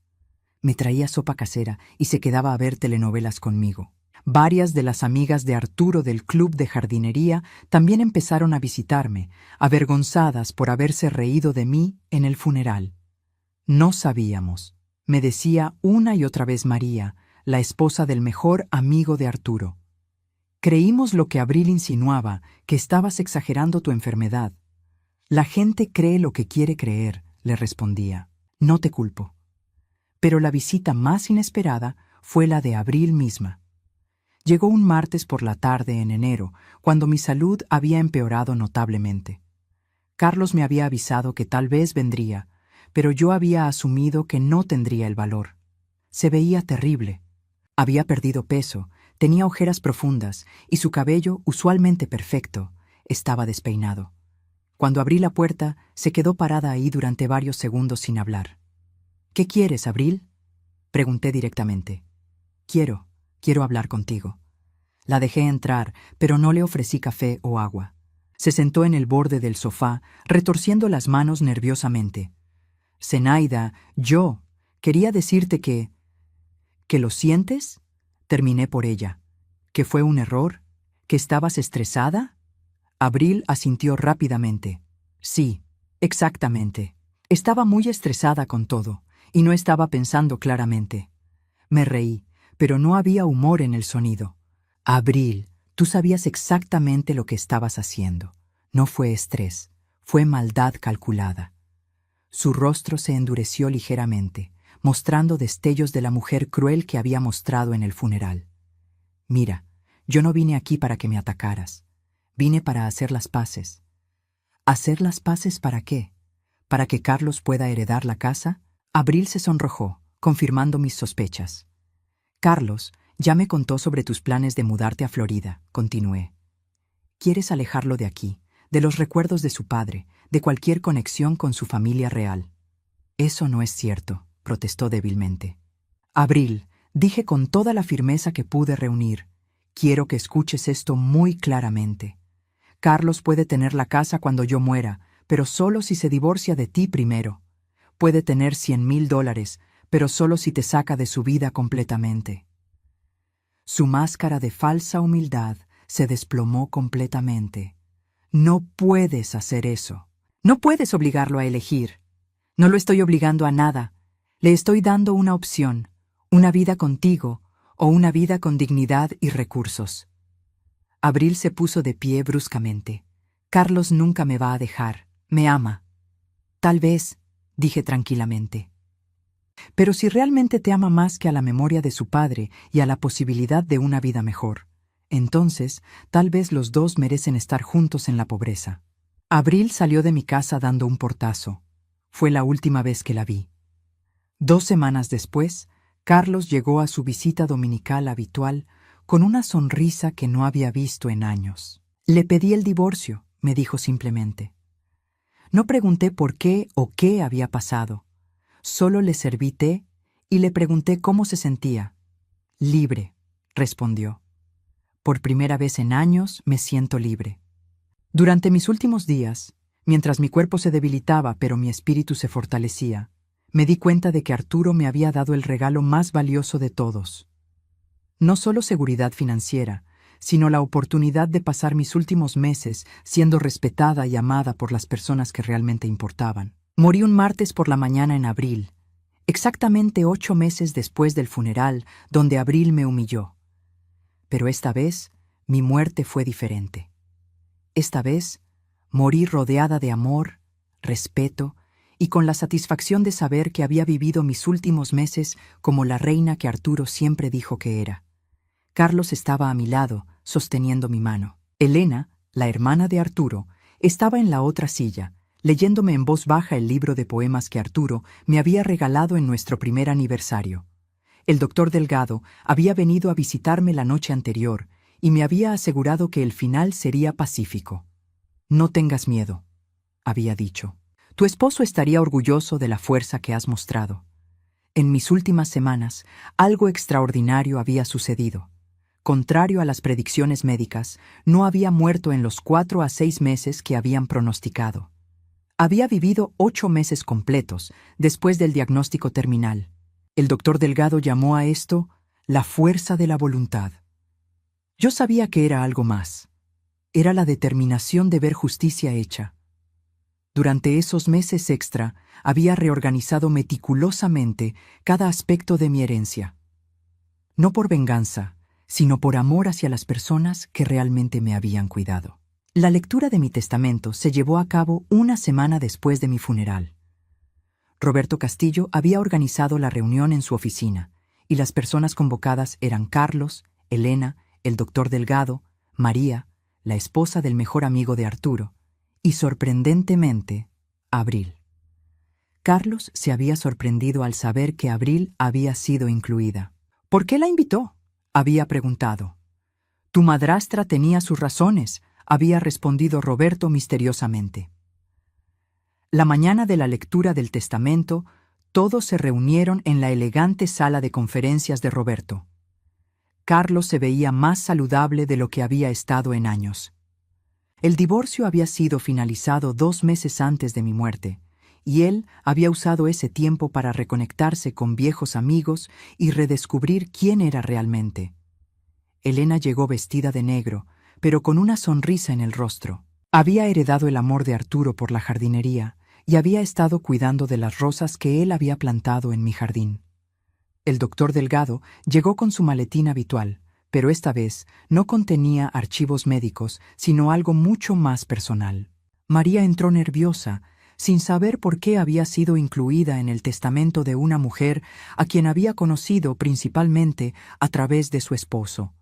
Me traía sopa casera y se quedaba a ver telenovelas conmigo. Varias de las amigas de Arturo del club de jardinería también empezaron a visitarme, avergonzadas por haberse reído de mí en el funeral. No sabíamos, me decía una y otra vez María, la esposa del mejor amigo de Arturo. Creímos lo que Abril insinuaba, que estabas exagerando tu enfermedad. La gente cree lo que quiere creer, le respondía. No te culpo. Pero la visita más inesperada fue la de Abril misma. Llegó un martes por la tarde en enero, cuando mi salud había empeorado notablemente. Carlos me había avisado que tal vez vendría, pero yo había asumido que no tendría el valor. Se veía terrible. Había perdido peso, tenía ojeras profundas y su cabello, usualmente perfecto, estaba despeinado. Cuando abrí la puerta, se quedó parada ahí durante varios segundos sin hablar. ¿Qué quieres, Abril? Pregunté directamente. Quiero hablar contigo. La dejé entrar, pero no le ofrecí café o agua. Se sentó en el borde del sofá, retorciendo las manos nerviosamente. Zenaida, yo quería decirte que... ¿Que lo sientes? Terminé por ella. ¿Que fue un error? ¿Que estabas estresada? Abril asintió rápidamente. Sí, exactamente. Estaba muy estresada con todo, y no estaba pensando claramente. Me reí, pero no había humor en el sonido. Abril, tú sabías exactamente lo que estabas haciendo. No fue estrés, fue maldad calculada. Su rostro se endureció ligeramente, mostrando destellos de la mujer cruel que había mostrado en el funeral. Mira, yo no vine aquí para que me atacaras. Vine para hacer las paces. ¿Hacer las paces para qué? ¿Para que Carlos pueda heredar la casa? Abril se sonrojó, confirmando mis sospechas. Carlos ya me contó sobre tus planes de mudarte a Florida, continué. Quieres alejarlo de aquí, de los recuerdos de su padre, de cualquier conexión con su familia real. Eso no es cierto, protestó débilmente. Abril, dije con toda la firmeza que pude reunir, quiero que escuches esto muy claramente. Carlos puede tener la casa cuando yo muera, pero solo si se divorcia de ti primero. Puede tener $100,000, pero solo si te saca de su vida completamente. Su máscara de falsa humildad se desplomó completamente. No puedes hacer eso. No puedes obligarlo a elegir. No lo estoy obligando a nada. Le estoy dando una opción, una vida contigo o una vida con dignidad y recursos. Abril se puso de pie bruscamente. Carlos nunca me va a dejar. Me ama. Tal vez, dije tranquilamente. Pero si realmente te ama más que a la memoria de su padre y a la posibilidad de una vida mejor, entonces tal vez los dos merecen estar juntos en la pobreza. Abril salió de mi casa dando un portazo. Fue la última vez que la vi. 2 semanas después, Carlos llegó a su visita dominical habitual con una sonrisa que no había visto en años. Le pedí el divorcio, me dijo simplemente. No pregunté por qué o qué había pasado. Solo le serví té y le pregunté cómo se sentía. Libre, respondió. Por primera vez en años me siento libre. Durante mis últimos días, mientras mi cuerpo se debilitaba pero mi espíritu se fortalecía, Me di cuenta de que Arturo me había dado el regalo más valioso de todos. No solo seguridad financiera, sino la oportunidad de pasar mis últimos meses siendo respetada y amada por las personas que realmente importaban. Morí un martes por la mañana en abril, exactamente 8 meses después del funeral donde Abril me humilló. Pero esta vez, mi muerte fue diferente. Esta vez, morí rodeada de amor, respeto y con la satisfacción de saber que había vivido mis últimos meses como la reina que Arturo siempre dijo que era. Carlos estaba a mi lado, sosteniendo mi mano. Elena, la hermana de Arturo, estaba en la otra silla, leyéndome en voz baja el libro de poemas que Arturo me había regalado en nuestro primer aniversario. El doctor Delgado había venido a visitarme la noche anterior y me había asegurado que el final sería pacífico. No tengas miedo, había dicho. Tu esposo estaría orgulloso de la fuerza que has mostrado. En mis últimas semanas, algo extraordinario había sucedido. Contrario a las predicciones médicas, no había muerto en los 4 a 6 meses que habían pronosticado. Había vivido 8 meses completos después del diagnóstico terminal. El doctor Delgado llamó a esto la fuerza de la voluntad. Yo sabía que era algo más. Era la determinación de ver justicia hecha. Durante esos meses extra, había reorganizado meticulosamente cada aspecto de mi herencia. No por venganza, sino por amor hacia las personas que realmente me habían cuidado. La lectura de mi testamento se llevó a cabo una semana después de mi funeral. Roberto Castillo había organizado la reunión en su oficina, y las personas convocadas eran Carlos, Elena, el doctor Delgado, María, la esposa del mejor amigo de Arturo, y sorprendentemente, Abril. Carlos se había sorprendido al saber que Abril había sido incluida. ¿Por qué la invitó?, había preguntado. Tu madrastra tenía sus razones, había respondido Roberto misteriosamente. La mañana de la lectura del testamento, todos se reunieron en la elegante sala de conferencias de Roberto. Carlos se veía más saludable de lo que había estado en años. El divorcio había sido finalizado 2 meses antes de mi muerte, y él había usado ese tiempo para reconectarse con viejos amigos y redescubrir quién era realmente. Elena llegó vestida de negro, pero con una sonrisa en el rostro. Había heredado el amor de Arturo por la jardinería y había estado cuidando de las rosas que él había plantado en mi jardín. El doctor Delgado llegó con su maletín habitual, pero esta vez no contenía archivos médicos, sino algo mucho más personal. María entró nerviosa, sin saber por qué había sido incluida en el testamento de una mujer a quien había conocido principalmente a través de su esposo.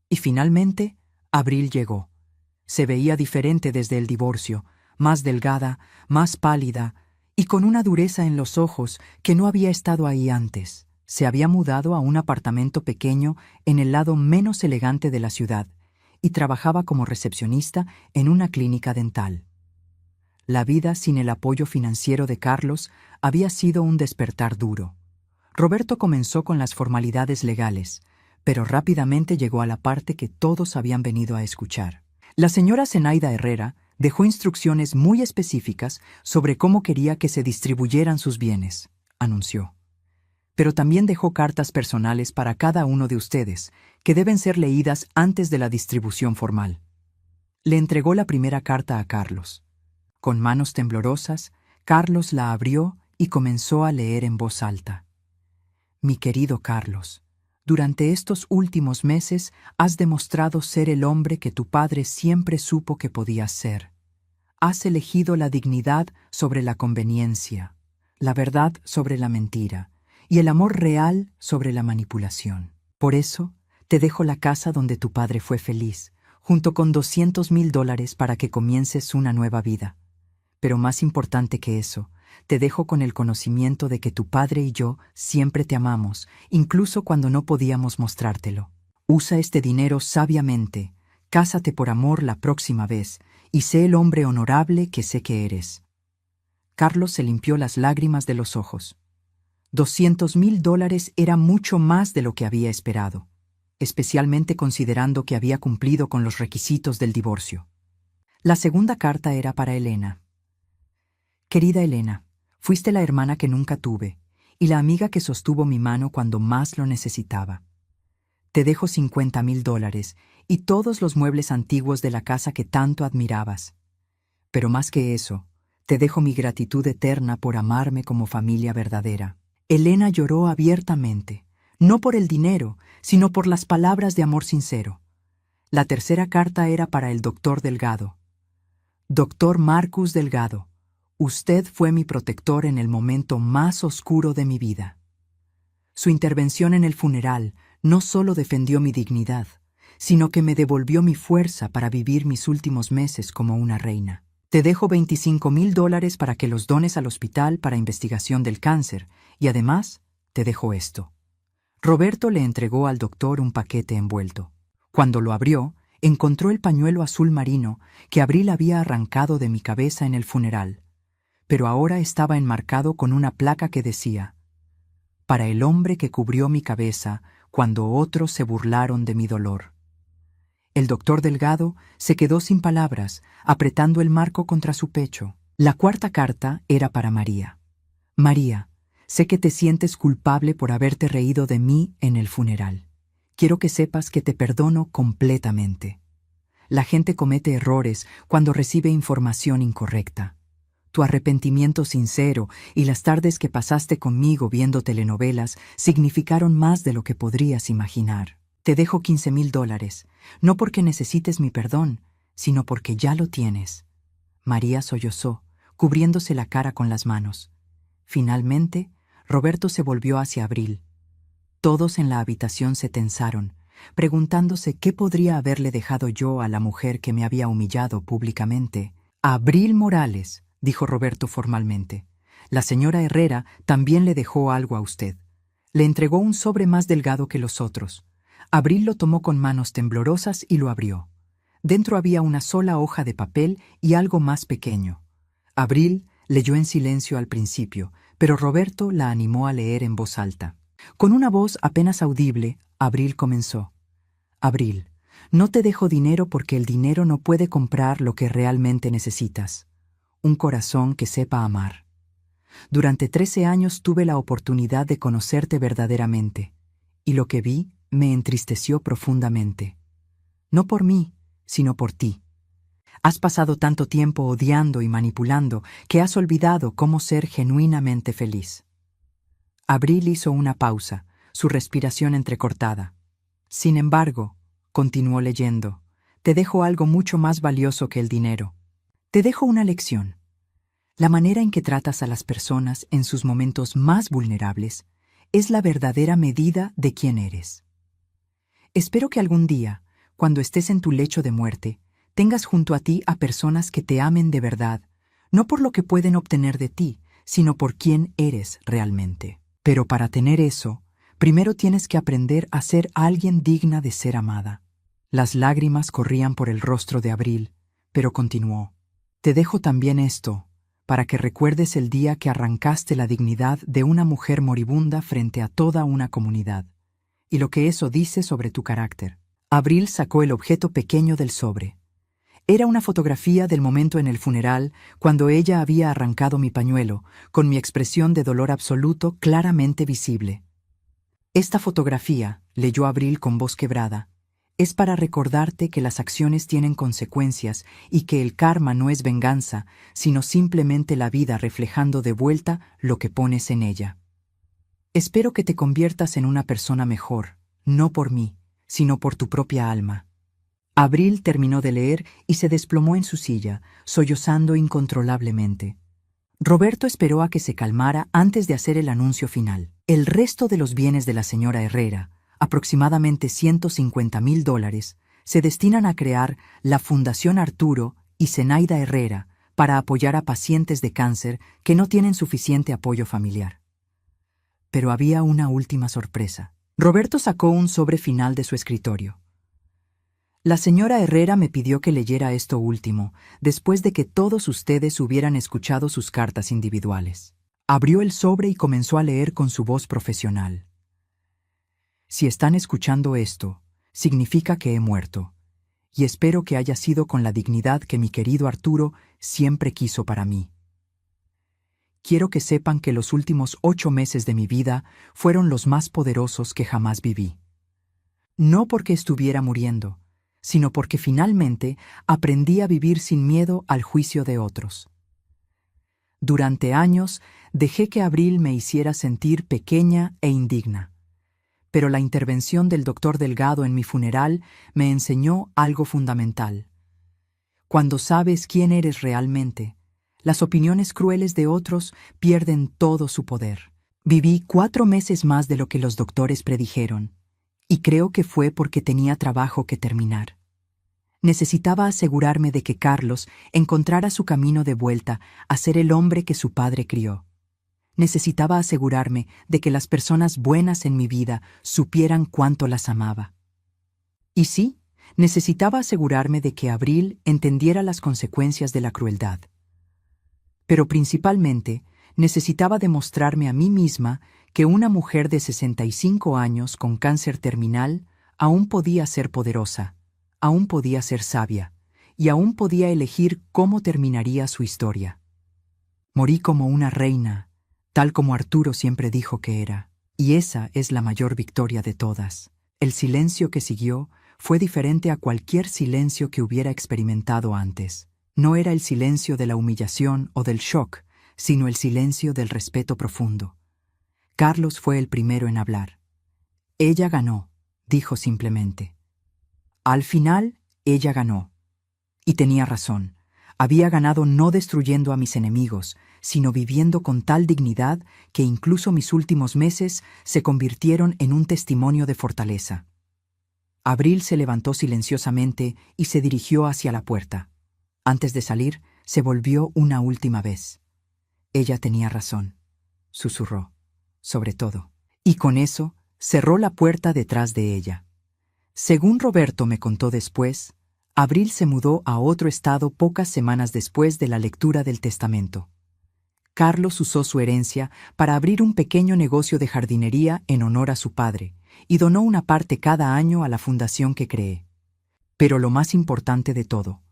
Y finalmente, Abril llegó. Se veía diferente desde el divorcio, más delgada, más pálida, y con una dureza en los ojos que no había estado ahí antes. Se había mudado a un apartamento pequeño en el lado menos elegante de la ciudad y trabajaba como recepcionista en una clínica dental. La vida sin el apoyo financiero de Carlos había sido un despertar duro. Roberto comenzó con las formalidades legales, pero rápidamente llegó a la parte que todos habían venido a escuchar. La señora Zenaida Herrera dejó instrucciones muy específicas sobre cómo quería que se distribuyeran sus bienes, anunció. Pero también dejó cartas personales para cada uno de ustedes, que deben ser leídas antes de la distribución formal. Le entregó la primera carta a Carlos. Con manos temblorosas, Carlos la abrió y comenzó a leer en voz alta. Mi querido Carlos, durante estos últimos meses has demostrado ser el hombre que tu padre siempre supo que podías ser. Has elegido la dignidad sobre la conveniencia, la verdad sobre la mentira y el amor real sobre la manipulación. Por eso, te dejo la casa donde tu padre fue feliz, junto con $200,000 para que comiences una nueva vida. Pero más importante que eso, te dejo con el conocimiento de que tu padre y yo siempre te amamos, incluso cuando no podíamos mostrártelo. Usa este dinero sabiamente, cásate por amor la próxima vez, y sé el hombre honorable que sé que eres. Carlos se limpió las lágrimas de los ojos. $200,000 era mucho más de lo que había esperado, especialmente considerando que había cumplido con los requisitos del divorcio. La segunda carta era para Elena. Querida Elena, Fuiste la hermana que nunca tuve y la amiga que sostuvo mi mano cuando más lo necesitaba. Te dejo $50,000 y todos los muebles antiguos de la casa que tanto admirabas. Pero más que eso, te dejo mi gratitud eterna por amarme como familia verdadera. Elena lloró abiertamente, no por el dinero, sino por las palabras de amor sincero. La tercera carta era para el doctor Delgado. Doctor Marcus Delgado, usted fue mi protector en el momento más oscuro de mi vida. Su intervención en el funeral no solo defendió mi dignidad, sino que me devolvió mi fuerza para vivir mis últimos meses como una reina. Te dejo $25,000 para que los dones al hospital para investigación del cáncer, y además te dejo esto. Roberto le entregó al doctor un paquete envuelto. Cuando lo abrió, encontró el pañuelo azul marino que Abril había arrancado de mi cabeza en el funeral, pero ahora estaba enmarcado con una placa que decía: para el hombre que cubrió mi cabeza cuando otros se burlaron de mi dolor. El doctor Delgado se quedó sin palabras, apretando el marco contra su pecho. La cuarta carta era para María. María, sé que te sientes culpable por haberte reído de mí en el funeral. Quiero que sepas que te perdono completamente. La gente comete errores cuando recibe información incorrecta. Tu arrepentimiento sincero y las tardes que pasaste conmigo viendo telenovelas significaron más de lo que podrías imaginar. Te dejo $15,000, no porque necesites mi perdón, sino porque ya lo tienes. María sollozó, cubriéndose la cara con las manos. Finalmente, Roberto se volvió hacia Abril. Todos en la habitación se tensaron, preguntándose qué podría haberle dejado yo a la mujer que me había humillado públicamente. Abril Morales, dijo Roberto formalmente. La señora Herrera también le dejó algo a usted. Le entregó un sobre más delgado que los otros. Abril lo tomó con manos temblorosas y lo abrió. Dentro había una sola hoja de papel y algo más pequeño. Abril leyó en silencio al principio, pero Roberto la animó a leer en voz alta. Con una voz apenas audible, Abril comenzó. Abril, no te dejo dinero porque el dinero no puede comprar lo que realmente necesitas. Un corazón que sepa amar. Durante 13 años tuve la oportunidad de conocerte verdaderamente, y lo que vi me entristeció profundamente. No por mí, sino por ti. Has pasado tanto tiempo odiando y manipulando que has olvidado cómo ser genuinamente feliz. Abril hizo una pausa, su respiración entrecortada. Sin embargo, continuó leyendo, te dejo algo mucho más valioso que el dinero. Te dejo una lección. La manera en que tratas a las personas en sus momentos más vulnerables es la verdadera medida de quién eres. Espero que algún día, cuando estés en tu lecho de muerte, tengas junto a ti a personas que te amen de verdad, no por lo que pueden obtener de ti, sino por quién eres realmente. Pero para tener eso, primero tienes que aprender a ser alguien digna de ser amada. Las lágrimas corrían por el rostro de Abril, pero continuó. Te dejo también esto, para que recuerdes el día que arrancaste la dignidad de una mujer moribunda frente a toda una comunidad, y lo que eso dice sobre tu carácter. Abril sacó el objeto pequeño del sobre. Era una fotografía del momento en el funeral cuando ella había arrancado mi pañuelo, con mi expresión de dolor absoluto claramente visible. Esta fotografía, leyó Abril con voz quebrada, es para recordarte que las acciones tienen consecuencias y que el karma no es venganza, sino simplemente la vida reflejando de vuelta lo que pones en ella. Espero que te conviertas en una persona mejor, no por mí, sino por tu propia alma. Abril terminó de leer y se desplomó en su silla, sollozando incontrolablemente. Roberto esperó a que se calmara antes de hacer el anuncio final. El resto de los bienes de la señora Herrera, aproximadamente $150,000, se destinan a crear la Fundación Arturo y Zenaida Herrera para apoyar a pacientes de cáncer que no tienen suficiente apoyo familiar. Pero había una última sorpresa. Roberto sacó un sobre final de su escritorio. La señora Herrera me pidió que leyera esto último, después de que todos ustedes hubieran escuchado sus cartas individuales. Abrió el sobre y comenzó a leer con su voz profesional. Si están escuchando esto, significa que he muerto, y espero que haya sido con la dignidad que mi querido Arturo siempre quiso para mí. quiero que sepan que los últimos 8 meses de mi vida fueron los más poderosos que jamás viví. No porque estuviera muriendo, sino porque finalmente aprendí a vivir sin miedo al juicio de otros. Durante años dejé que Abril me hiciera sentir pequeña e indigna, pero la intervención del doctor Delgado en mi funeral me enseñó algo fundamental. Cuando sabes quién eres realmente, las opiniones crueles de otros pierden todo su poder. Viví 4 meses más de lo que los doctores predijeron, y creo que fue porque tenía trabajo que terminar. Necesitaba asegurarme de que Carlos encontrara su camino de vuelta a ser el hombre que su padre crió. Necesitaba asegurarme de que las personas buenas en mi vida supieran cuánto las amaba. Y sí, necesitaba asegurarme de que Abril entendiera las consecuencias de la crueldad. Pero principalmente, necesitaba demostrarme a mí misma que una mujer de 65 años con cáncer terminal aún podía ser poderosa, aún podía ser sabia, y aún podía elegir cómo terminaría su historia. Morí como una reina, tal como Arturo siempre dijo que era, y esa es la mayor victoria de todas. El silencio que siguió fue diferente a cualquier silencio que hubiera experimentado antes. No era el silencio de la humillación o del shock, sino el silencio del respeto profundo. Carlos fue el primero en hablar. Ella ganó, dijo simplemente. Al final, ella ganó. Y tenía razón. Había ganado no destruyendo a mis enemigos, sino viviendo con tal dignidad que incluso mis últimos meses se convirtieron en un testimonio de fortaleza. Abril se levantó silenciosamente y se dirigió hacia la puerta. Antes de salir, se volvió una última vez. Ella tenía razón, susurró, sobre todo. Y con eso, cerró la puerta detrás de ella. Según Roberto me contó después, Abril se mudó a otro estado pocas semanas después de la lectura del testamento. Carlos usó su herencia para abrir un pequeño negocio de jardinería en honor a su padre y donó una parte cada año a la fundación que creé. Pero lo más importante de todo,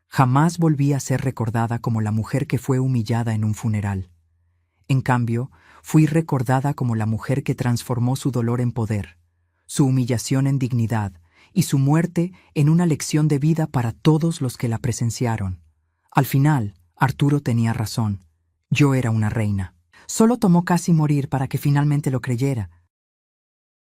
jamás volví a ser recordada como la mujer que fue humillada en un funeral. En cambio, fui recordada como la mujer que transformó su dolor en poder, su humillación en dignidad y su muerte en una lección de vida para todos los que la presenciaron. Al final, Arturo tenía razón. Yo era una reina. Solo tomó casi morir para que finalmente lo creyera.